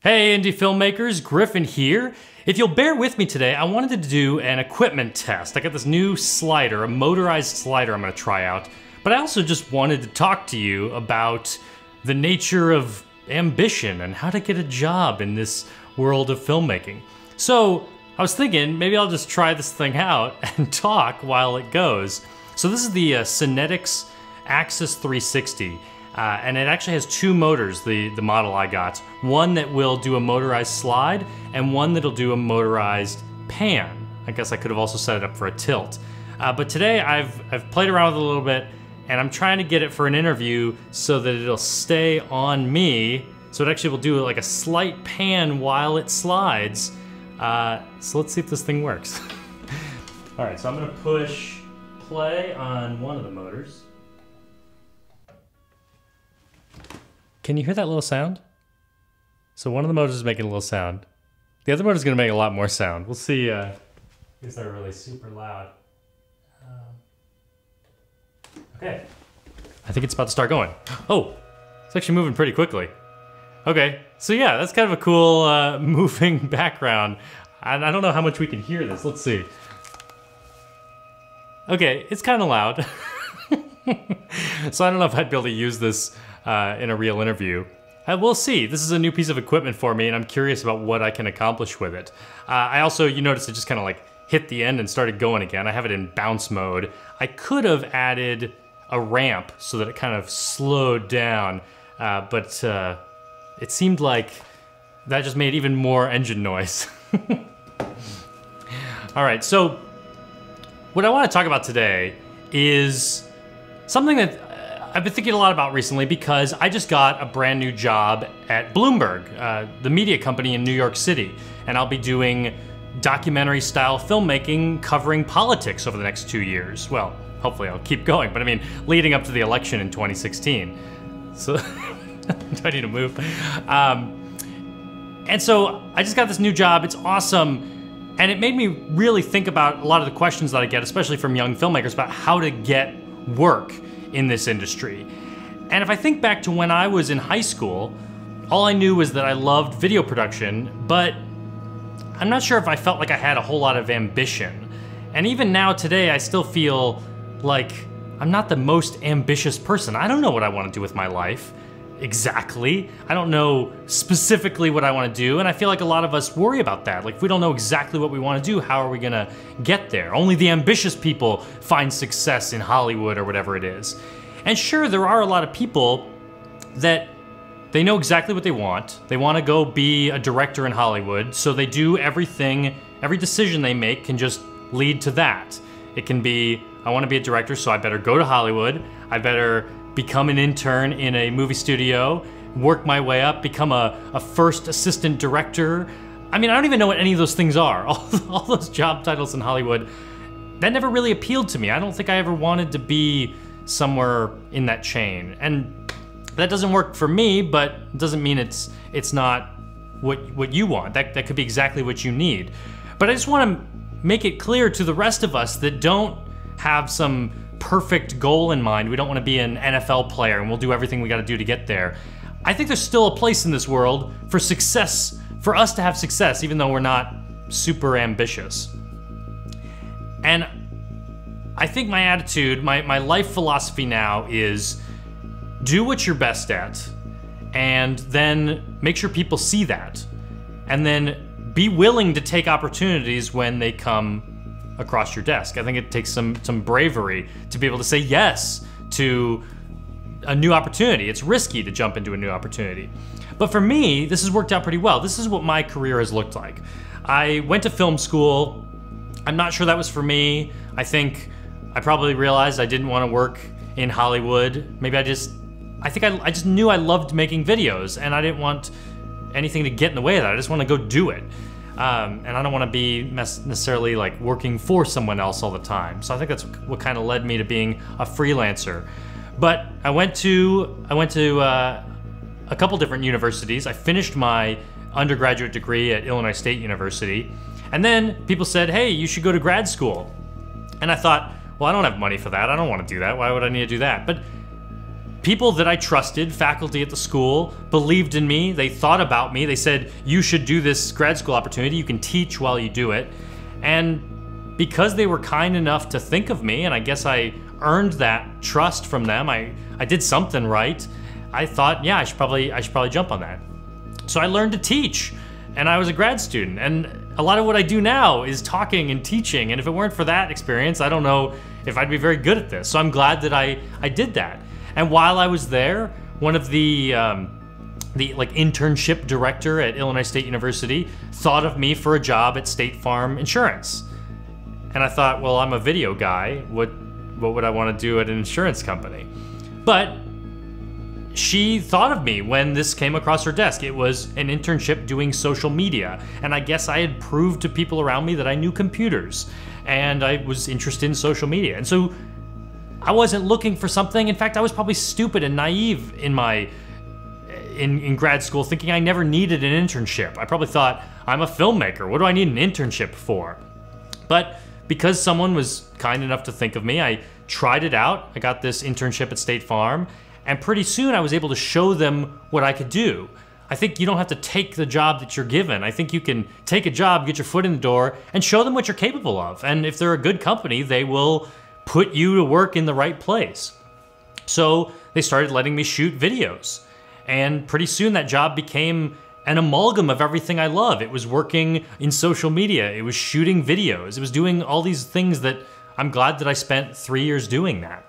Hey indie filmmakers, Griffin here. If you'll bear with me today, I wanted to do an equipment test. I got this new slider, a motorized slider I'm gonna try out, but I also just wanted to talk to you about the nature of ambition and how to get a job in this world of filmmaking. So I was thinking maybe I'll just try this thing out and talk while it goes. So this is the Cinetics Axis 360. And it actually has two motors, the model I got. One that will do a motorized slide and one that'll do a motorized pan. I guess I could have also set it up for a tilt. But today I've played around with it a little bit and I'm trying to get it for an interview so that it'll stay on me. So it actually will do like a slight pan while it slides. So let's see if this thing works. All right, so I'm gonna push play on one of the motors. Can you hear that little sound? So one of the motors is making a little sound. The other motor is gonna make a lot more sound. We'll see if they're really super loud. Okay, I think it's about to start going. Oh, it's actually moving pretty quickly. Okay, so yeah, that's kind of a cool moving background. And I don't know how much we can hear this. Let's see. Okay, it's kind of loud. So I don't know if I'd be able to use this in a real interview. We'll see. This is a new piece of equipment for me and I'm curious about what I can accomplish with it. I also, you notice it just kind of like hit the end and started going again. I have it in bounce mode. I could have added a ramp so that it kind of slowed down, but it seemed like that just made even more engine noise. All right, so what I want to talk about today is something that I've been thinking a lot about recently because I just got a brand new job at Bloomberg, the media company in New York City, and I'll be doing documentary style filmmaking covering politics over the next 2 years. Well, hopefully I'll keep going, but I mean, leading up to the election in 2016. So, do I need to move? And so I just got this new job, it's awesome, and it made me really think about a lot of the questions that I get, especially from young filmmakers, about how to get work in this industry. And if I think back to when I was in high school, all I knew was that I loved video production, but I'm not sure if I felt like I had a whole lot of ambition. And even now today, I still feel like I'm not the most ambitious person. I don't know what I want to do with my life exactly. I don't know specifically what I want to do, and I feel like a lot of us worry about that. Like, if we don't know exactly what we want to do, how are we gonna get there? Only the ambitious people find success in Hollywood or whatever it is. And sure, there are a lot of people that they know exactly what they want. They want to go be a director in Hollywood, so they do everything, every decision they make can just lead to that. It can be, I want to be a director, so I better go to Hollywood. I better become an intern in a movie studio, work my way up, become a first assistant director. I mean, I don't even know what any of those things are. All those job titles in Hollywood, that never really appealed to me. I don't think I ever wanted to be somewhere in that chain. And that doesn't work for me, but it doesn't mean it's not what you want. That could be exactly what you need. But I just want to make it clear to the rest of us that don't have some perfect goal in mind. We don't want to be an NFL player and we'll do everything we got to do to get there. I think there's still a place in this world for success, for us to have success, even though we're not super ambitious. And I think my attitude, my life philosophy now is do what you're best at and then make sure people see that. And then be willing to take opportunities when they come across your desk. I think it takes some bravery to be able to say yes to a new opportunity. It's risky to jump into a new opportunity. But for me, this has worked out pretty well. This is what my career has looked like. I went to film school. I'm not sure that was for me. I think I probably realized I didn't want to work in Hollywood. Maybe I just knew I loved making videos and I didn't want anything to get in the way of that. I just want to go do it. And I don't want to be necessarily like working for someone else all the time. So I think that's what kind of led me to being a freelancer. But I went to a couple different universities. I finished my undergraduate degree at Illinois State University. And then people said, hey, you should go to grad school. And I thought, well, I don't have money for that. I don't want to do that. Why would I need to do that? But people that I trusted, faculty at the school, believed in me. They thought about me. They said, you should do this grad school opportunity. You can teach while you do it. And because they were kind enough to think of me, and I guess I earned that trust from them, I did something right, I thought, yeah, I should probably jump on that. So I learned to teach, and I was a grad student. And a lot of what I do now is talking and teaching. And if it weren't for that experience, I don't know if I'd be very good at this. So I'm glad that I did that. And while I was there, one of the internship director at Illinois State University thought of me for a job at State Farm Insurance. And I thought, well, I'm a video guy. What would I want to do at an insurance company? But she thought of me when this came across her desk. It was an internship doing social media. And I guess I had proved to people around me that I knew computers and I was interested in social media. And so I wasn't looking for something. In fact, I was probably stupid and naive in grad school, thinking I never needed an internship. I probably thought, I'm a filmmaker. What do I need an internship for? But because someone was kind enough to think of me, I tried it out. I got this internship at State Farm, and pretty soon I was able to show them what I could do. I think you don't have to take the job that you're given. I think you can take a job, get your foot in the door, and show them what you're capable of. And if they're a good company, they will put you to work in the right place. So they started letting me shoot videos. And pretty soon that job became an amalgam of everything I love. It was working in social media. It was shooting videos. It was doing all these things that I'm glad that I spent 3 years doing that.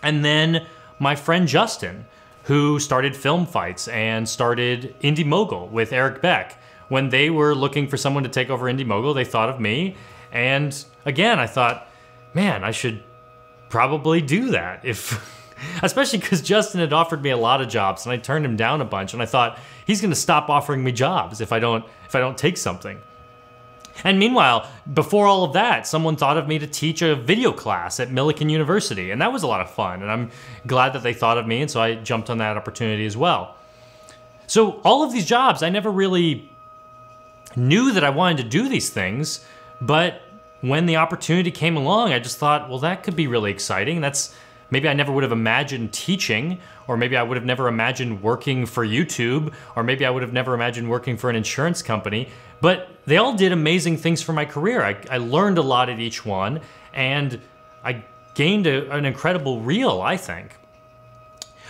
And then my friend Justin, who started Film Fights and started Indie Mogul with Eric Beck. When they were looking for someone to take over Indie Mogul, they thought of me. And again, I thought, man, I should probably do that, especially because Justin had offered me a lot of jobs and I turned him down a bunch, and I thought he's gonna stop offering me jobs if I don't take something. And meanwhile, before all of that, someone thought of me to teach a video class at Millikan University, and that was a lot of fun, and I'm glad that they thought of me, and so I jumped on that opportunity as well. So all of these jobs, I never really knew that I wanted to do these things, but when the opportunity came along, I just thought, well, that could be really exciting. Maybe I never would have imagined teaching, or maybe I would have never imagined working for YouTube, or maybe I would have never imagined working for an insurance company, but they all did amazing things for my career. I learned a lot at each one, and I gained an incredible reel, I think.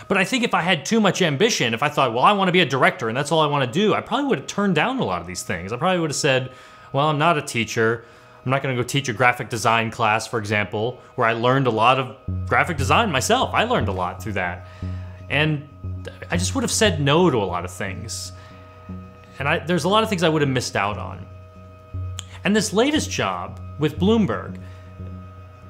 But I think if I had too much ambition, if I thought, well, I want to be a director and that's all I want to do, I probably would have turned down a lot of these things. I probably would have said, well, I'm not a teacher. I'm not gonna go teach a graphic design class, for example, where I learned a lot of graphic design myself. I learned a lot through that. And I just would have said no to a lot of things. And there's a lot of things I would have missed out on. And this latest job with Bloomberg,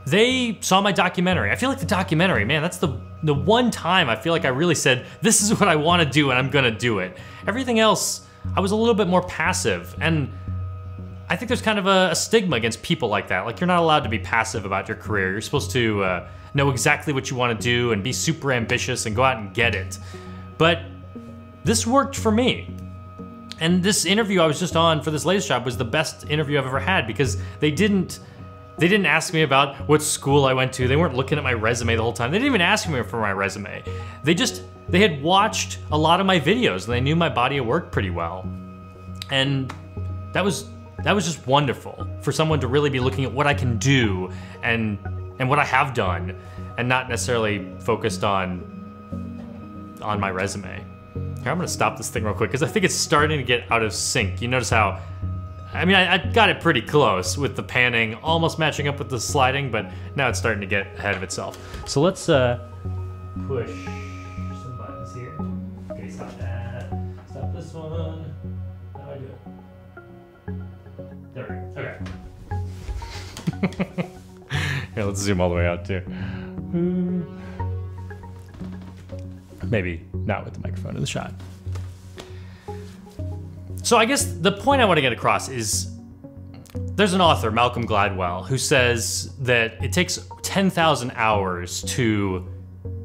they saw my documentary. I feel like the documentary, man, that's the one time I feel like I really said, this is what I wanna do and I'm gonna do it. Everything else, I was a little bit more passive, and I think there's kind of a stigma against people like that. Like, you're not allowed to be passive about your career. You're supposed to know exactly what you want to do and be super ambitious and go out and get it. But this worked for me. And this interview I was just on for this latest job was the best interview I've ever had, because they didn't ask me about what school I went to. They weren't looking at my resume the whole time. They didn't even ask me for my resume. They had watched a lot of my videos and they knew my body of work pretty well. And that was just wonderful for someone to really be looking at what I can do and what I have done, and not necessarily focused on my resume. Here, I'm gonna stop this thing real quick because I think it's starting to get out of sync. You notice how, I got it pretty close with the panning almost matching up with the sliding, but now it's starting to get ahead of itself. So let's push some buttons here. Okay, stop that. Stop this one. How do I do it? There we go, okay. Here, let's zoom all the way out too. Maybe not with the microphone in the shot. So I guess the point I want to get across is, there's an author, Malcolm Gladwell, who says that it takes 10,000 hours to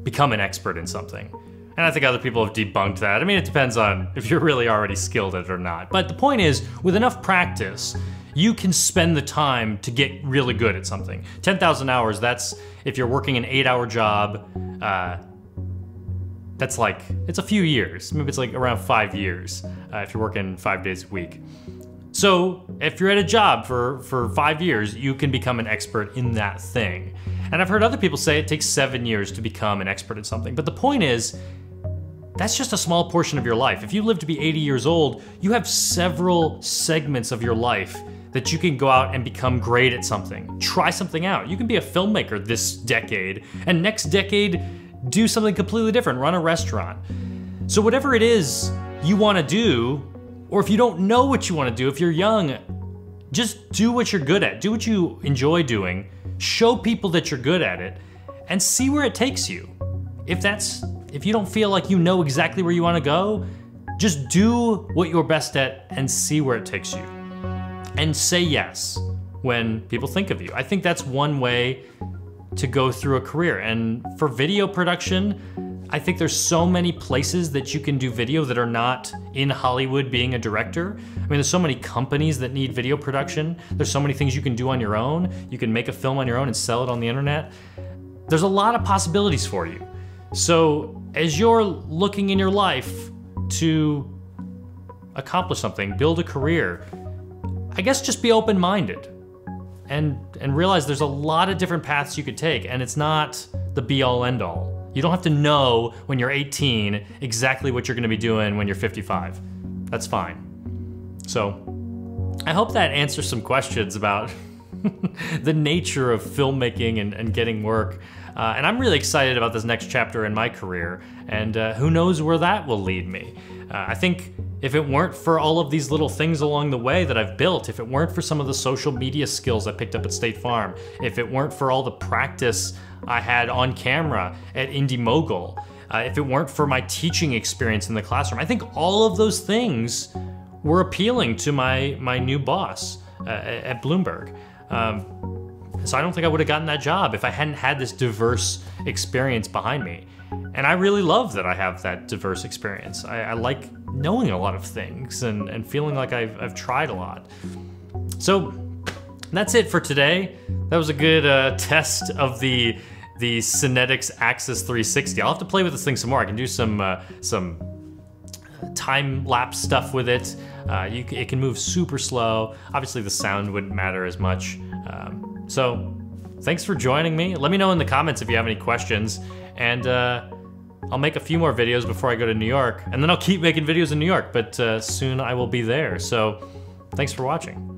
become an expert in something. And I think other people have debunked that. I mean, it depends on if you're really already skilled at it or not. But the point is, with enough practice, you can spend the time to get really good at something. 10,000 hours, that's if you're working an 8-hour job, that's like, it's a few years. Maybe it's like around 5 years if you're working 5 days a week. So if you're at a job for 5 years, you can become an expert in that thing. And I've heard other people say it takes 7 years to become an expert at something. But the point is, that's just a small portion of your life. If you live to be 80 years old, you have several segments of your life that you can go out and become great at something. Try something out. You can be a filmmaker this decade, and next decade, do something completely different, run a restaurant. So whatever it is you wanna do, or if you don't know what you wanna do, if you're young, just do what you're good at. Do what you enjoy doing, show people that you're good at it, and see where it takes you. If you don't feel like you know exactly where you wanna go, just do what you're best at and see where it takes you. And say yes when people think of you. I think that's one way to go through a career. And for video production, I think there's so many places that you can do video that are not in Hollywood being a director. I mean, there's so many companies that need video production. There's so many things you can do on your own. You can make a film on your own and sell it on the internet. There's a lot of possibilities for you. So as you're looking in your life to accomplish something, build a career, I guess just be open-minded and realize there's a lot of different paths you could take, and it's not the be-all end-all. You don't have to know when you're 18 exactly what you're gonna be doing when you're 55. That's fine. So I hope that answers some questions about the nature of filmmaking and getting work. And I'm really excited about this next chapter in my career, and who knows where that will lead me. I think if it weren't for all of these little things along the way that I've built, if it weren't for some of the social media skills I picked up at State Farm, if it weren't for all the practice I had on camera at Indie Mogul, if it weren't for my teaching experience in the classroom, I think all of those things were appealing to my new boss at Bloomberg. So I don't think I would have gotten that job if I hadn't had this diverse experience behind me. And I really love that I have that diverse experience. I like knowing a lot of things and feeling like I've tried a lot. So that's it for today. That was a good test of the Cinetics Axis 360. I'll have to play with this thing some more. I can do some time-lapse stuff with it. It can move super slow. Obviously the sound wouldn't matter as much. So thanks for joining me. Let me know in the comments if you have any questions, and I'll make a few more videos before I go to New York, and then I'll keep making videos in New York, but soon I will be there. So thanks for watching.